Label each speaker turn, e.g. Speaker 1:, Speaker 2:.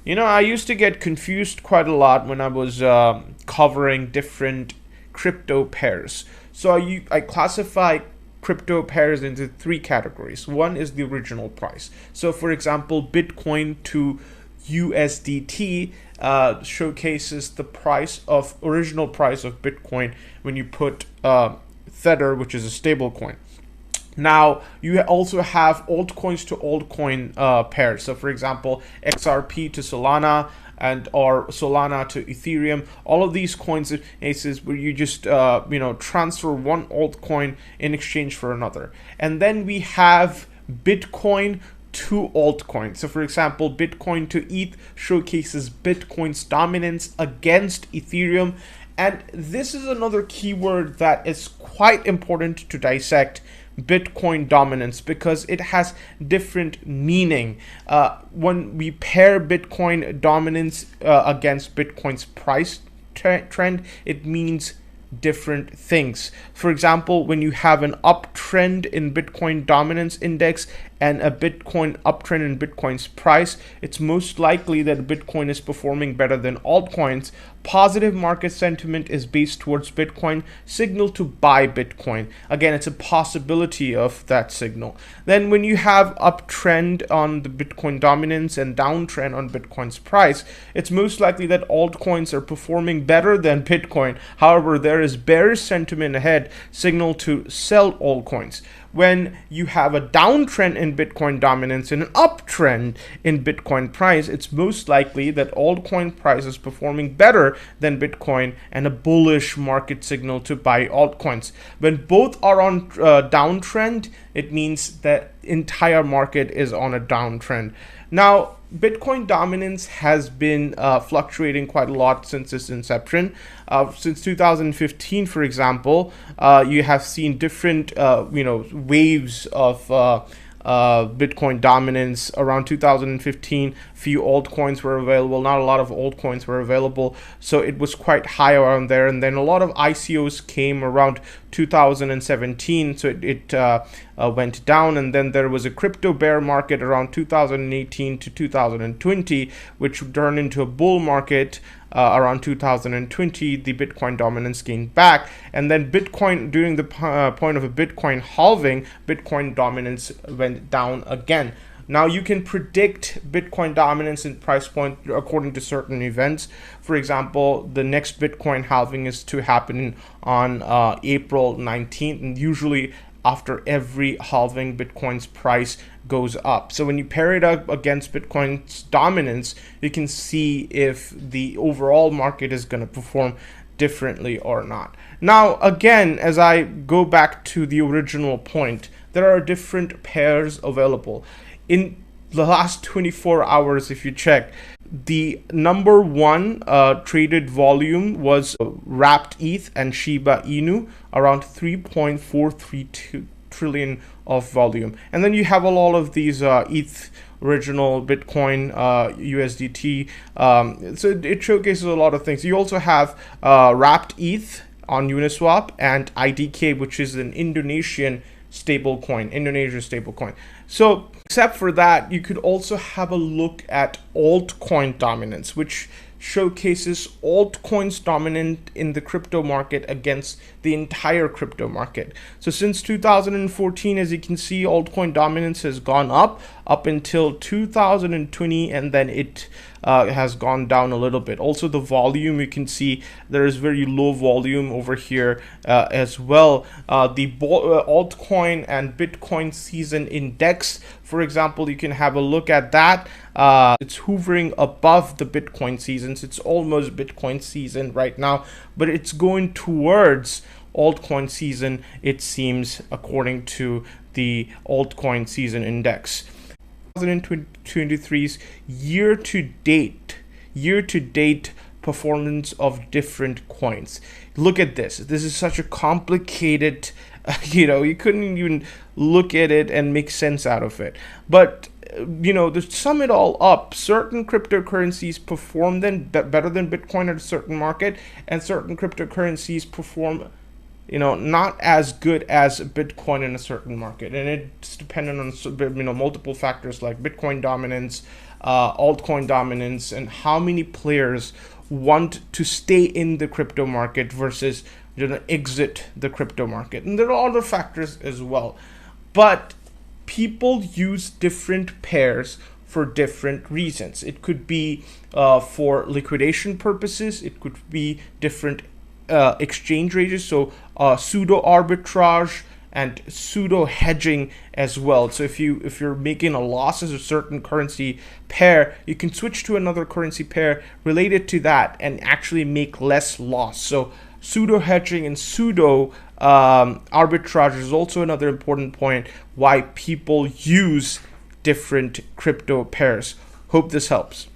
Speaker 1: I used to get confused quite a lot when I was covering different crypto pairs. So I classify crypto pairs into three categories. One is the original price. So, for example, Bitcoin to USDT showcases the original price of Bitcoin when you put Tether, which is a stable coin. Now, you also have altcoins to altcoin pairs. So, for example, XRP to Solana and or Solana to Ethereum. All of these coins are cases where you just transfer one altcoin in exchange for another. And then we have Bitcoin to altcoins. So, for example, Bitcoin to ETH showcases Bitcoin's dominance against Ethereum. And this is another keyword that is quite important to dissect: Bitcoin dominance, because it has different meaning. When we pair Bitcoin dominance against Bitcoin's price trend, it means different things. For example, when you have an uptrend in Bitcoin dominance index and a Bitcoin uptrend in Bitcoin's price, it's most likely that Bitcoin is performing better than altcoins. Positive market sentiment is based towards Bitcoin, signal to buy Bitcoin. Again, it's a possibility of that signal. Then when you have uptrend on the Bitcoin dominance and downtrend on Bitcoin's price, it's most likely that altcoins are performing better than Bitcoin. However, there is bearish sentiment ahead, signal to sell altcoins. When you have a downtrend in Bitcoin dominance and an uptrend in Bitcoin price, it's most likely that altcoin price is performing better than Bitcoin and a bullish market signal to buy altcoins. When both are on downtrend, it means that entire market is on a downtrend. Now, Bitcoin dominance has been fluctuating quite a lot since its inception. Since 2015, for example, you have seen different waves of Bitcoin dominance. Around 2015, few altcoins were available. Not a lot of altcoins were available, so it was quite high around there. And then a lot of ICOs came around 2017, so it went down. And then there was a crypto bear market around 2018 to 2020, which turned into a bull market. Around 2020, the Bitcoin dominance gained back, and then Bitcoin, during the point of a Bitcoin halving, Bitcoin dominance went down again. Now, you can predict Bitcoin dominance and price point according to certain events. For example, the next Bitcoin halving is to happen on April 19th, and usually after every halving, Bitcoin's price goes up. So when you pair it up against Bitcoin's dominance, you can see if the overall market is going to perform differently or not. Now, again, as I go back to the original point, there are different pairs available. In the last 24 hours, if you check, the number one traded volume was wrapped ETH and Shiba Inu, around 3.432 trillion of volume. And then you have a lot of these ETH, original Bitcoin, USDT. So it showcases a lot of things. You also have wrapped ETH on Uniswap and IDK, which is an Indonesian stablecoin. So, except for that, you could also have a look at altcoin dominance, which showcases altcoins dominant in the crypto market against the entire crypto market. So since 2014, as you can see, altcoin dominance has gone up until 2020, and then it has gone down a little bit. Also, the volume, you can see there is very low volume over here as well. The altcoin and Bitcoin season index, for example, you can have a look at that. It's hovering above the Bitcoin seasons. It's almost Bitcoin season right now, but it's going towards altcoin season, it seems, according to the altcoin season index. 2023's year to date performance of different coins. Look at this. This is such a complicated, you couldn't even look at it and make sense out of it. But to sum it all up, certain cryptocurrencies perform better than Bitcoin at a certain market, and certain cryptocurrencies perform not as good as Bitcoin in a certain market, and it's dependent on multiple factors like Bitcoin dominance, altcoin dominance, and how many players want to stay in the crypto market versus exit the crypto market. And there are other factors as well, but people use different pairs for different reasons. It could be for liquidation purposes. It could be different exchange rates, so pseudo arbitrage and pseudo hedging as well. So if you're making a loss as a certain currency pair, you can switch to another currency pair related to that and actually make less loss. So pseudo hedging and pseudo arbitrage is also another important point why people use different crypto pairs. Hope this helps.